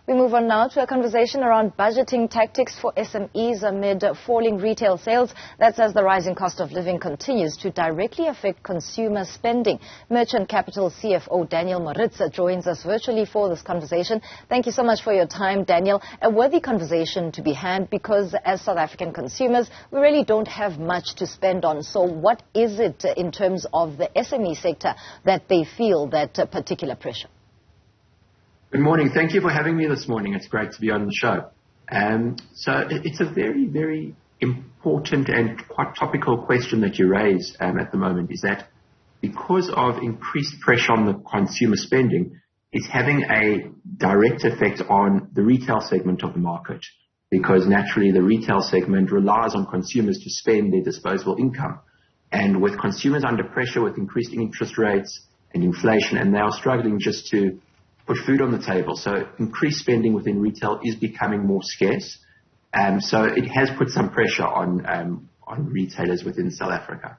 We move on now to a conversation around budgeting tactics for SMEs amid falling retail sales. That's as the rising cost of living continues to directly affect consumer spending. Merchant Capital CFO Daniel Moritz joins us virtually for this conversation. Thank you so much for your time, Daniel. A worthy conversation to be had because as South African consumers, we really don't have much to spend on. So what is it in terms of the SME sector that they feel that particular pressure? Good morning. Thank you for having me this morning. It's great to be on the show. So it's a very, very important and quite topical question that you raise at the moment, is that because of increased pressure on the consumer spending, it's having a direct effect on the retail segment of the market, because naturally the retail segment relies on consumers to spend their disposable income. And with consumers under pressure with increased interest rates and inflation, and they are struggling just to put food on the table. So increased spending within retail is becoming more scarce. So it has put some pressure on retailers within South Africa.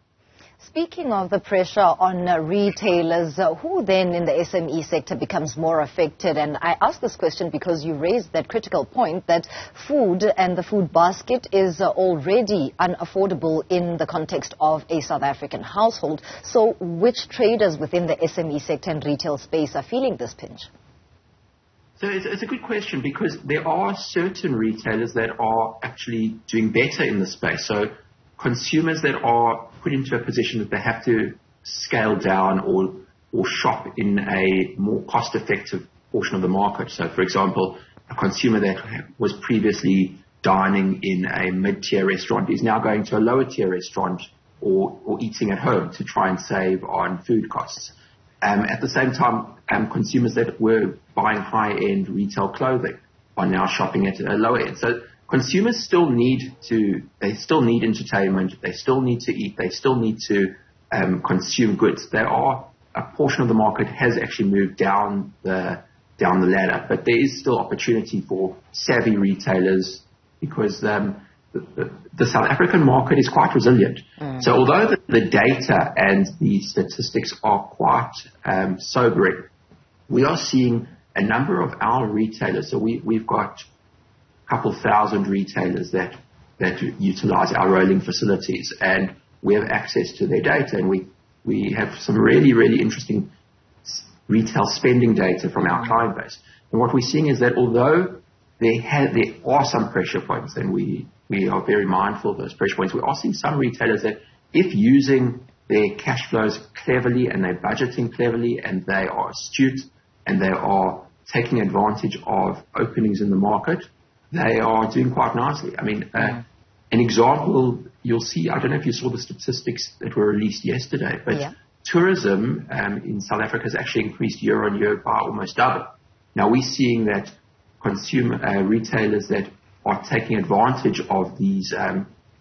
Speaking of the pressure on retailers, who then in the SME sector becomes more affected? And I ask this question because you raised that critical point that food and the food basket is already unaffordable in the context of a South African household. So which traders within the SME sector and retail space are feeling this pinch? So it's a good question, because there are certain retailers that are actually doing better in the space. So consumers that are put into a position that they have to scale down or shop in a more cost-effective portion of the market. So, for example, a consumer that was previously dining in a mid-tier restaurant is now going to a lower-tier restaurant or eating at home to try and save on food costs. At the same time, consumers that were buying high-end retail clothing are now shopping at a lower end. So consumers still need entertainment, they still need to eat, they still need to consume goods. There are a portion of the market has actually moved down the ladder, but there is still opportunity for savvy retailers, because the South African market is quite resilient. So although the data and the statistics are quite sobering, we are seeing a number of our retailers. So we've got a couple thousand retailers that utilize our rolling facilities, and we have access to their data, and we have some really, really interesting retail spending data from our client base. And what we're seeing is that although there are some pressure points, and we are very mindful of those pressure points, we are seeing some retailers that, if using their cash flows cleverly and they're budgeting cleverly and they are astute and they are taking advantage of openings in the market, they are doing quite nicely. I mean, an example you'll see, I don't know if you saw the statistics that were released yesterday, but tourism in South Africa has actually increased year on year by almost double. Now we're seeing that retailers that are taking advantage of these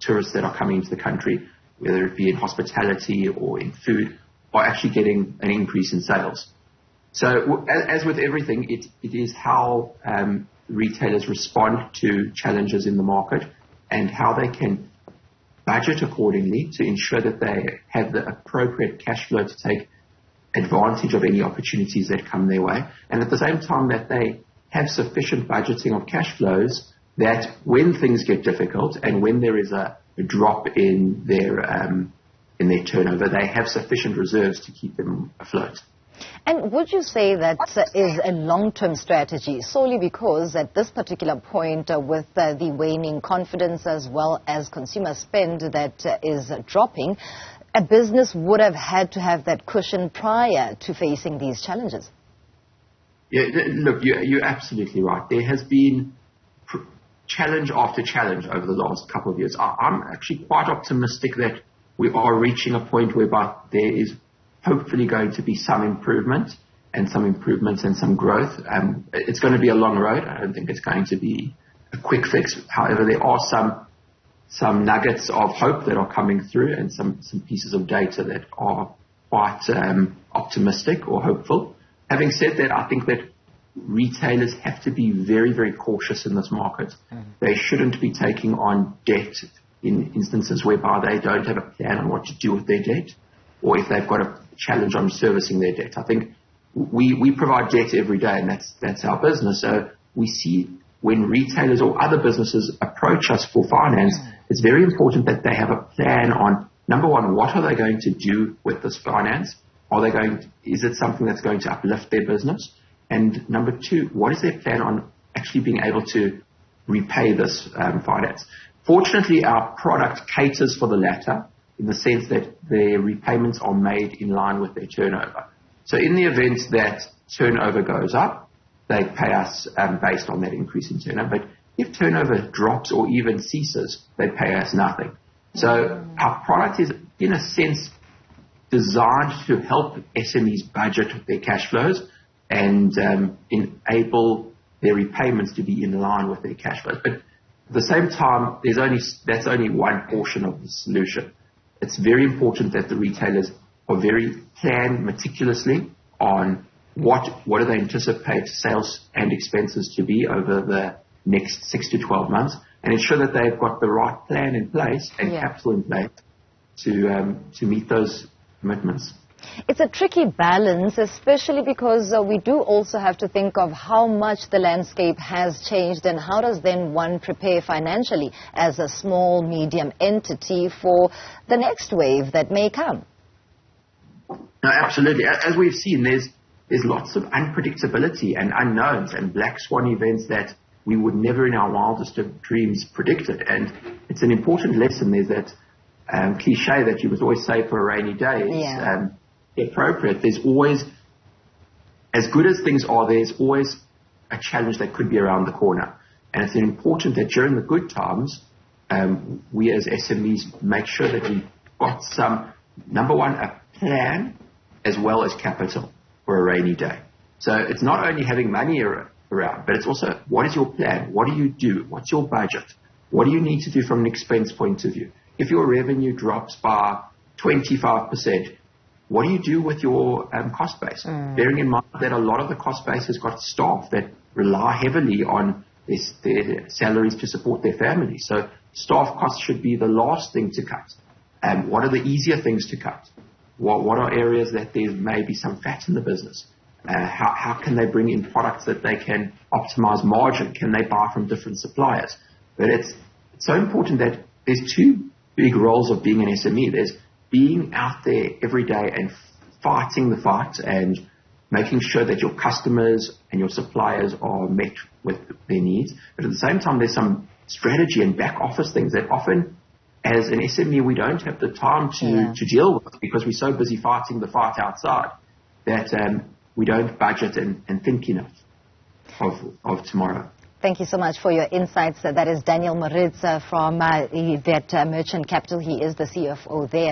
tourists that are coming into the country, whether it be in hospitality or in food, are actually getting an increase in sales. So as with everything, it is how retailers respond to challenges in the market and how they can budget accordingly to ensure that they have the appropriate cash flow to take advantage of any opportunities that come their way, and at the same time that they have sufficient budgeting of cash flows that when things get difficult and when there is a drop in their turnover, they have sufficient reserves to keep them afloat. And would you say that is a long-term strategy, solely because at this particular point with the waning confidence as well as consumer spend that is dropping, a business would have had to have that cushion prior to facing these challenges? Yeah, look, you're absolutely right. There has been challenge after challenge over the last couple of years. I'm actually quite optimistic that we are reaching a point whereby there is hopefully going to be some improvement and some growth. It's going to be a long road. I don't think it's going to be a quick fix. However, there are some nuggets of hope that are coming through, and some pieces of data that are quite optimistic or hopeful. Having said that, I think that retailers have to be very, very cautious in this market. They shouldn't be taking on debt in instances whereby they don't have a plan on what to do with their debt, or if they've got a challenge on servicing their debt. I think we provide debt every day, and that's our business. So we see when retailers or other businesses approach us for finance, it's very important that they have a plan on, number one, what are they going to do with this finance? Is it something that's going to uplift their business? And number two, what is their plan on actually being able to repay this finance? Fortunately, our product caters for the latter in the sense that their repayments are made in line with their turnover. So in the event that turnover goes up, they pay us based on that increase in turnover. But if turnover drops or even ceases, they pay us nothing. So our product is, in a sense, designed to help SMEs budget their cash flows and enable their repayments to be in line with their cash flows. But at the same time, that's only one portion of the solution. It's very important that the retailers are very planned meticulously on what do they anticipate sales and expenses to be over the next 6 to 12 months, and ensure that they've got the right plan in place and capital in place to meet those commitments. It's a tricky balance, especially because we do also have to think of how much the landscape has changed, and how does then one prepare financially as a small, medium entity for the next wave that may come? No, absolutely. As we've seen, there's lots of unpredictability and unknowns and black swan events that we would never in our wildest of dreams predicted. And it's an important lesson. There's that cliche that you must always save for a rainy day. It's appropriate. There's always, as good as things are, there's always a challenge that could be around the corner. And it's important that during the good times, we as SMEs make sure that we've got some, number one, a plan as well as capital for a rainy day. So it's not only having money around, but it's also, what is your plan? What do you do? What's your budget? What do you need to do from an expense point of view? If your revenue drops by 25%, what do you do with your cost base? Bearing in mind that a lot of the cost base has got staff that rely heavily on their salaries to support their families. So staff costs should be the last thing to cut. What are the easier things to cut? What are areas that there may be some fat in the business? How can they bring in products that they can optimize margin? Can they buy from different suppliers? But it's so important that there's two big roles of being an SME. There's being out there every day and fighting the fight and making sure that your customers and your suppliers are met with their needs. But at the same time, there's some strategy and back office things that often, as an SME, we don't have the time to deal with because we're so busy fighting the fight outside that we don't budget and think enough of tomorrow. Thank you so much for your insights. That is Daniel Moritz from that Merchant Capital. He is the CFO there.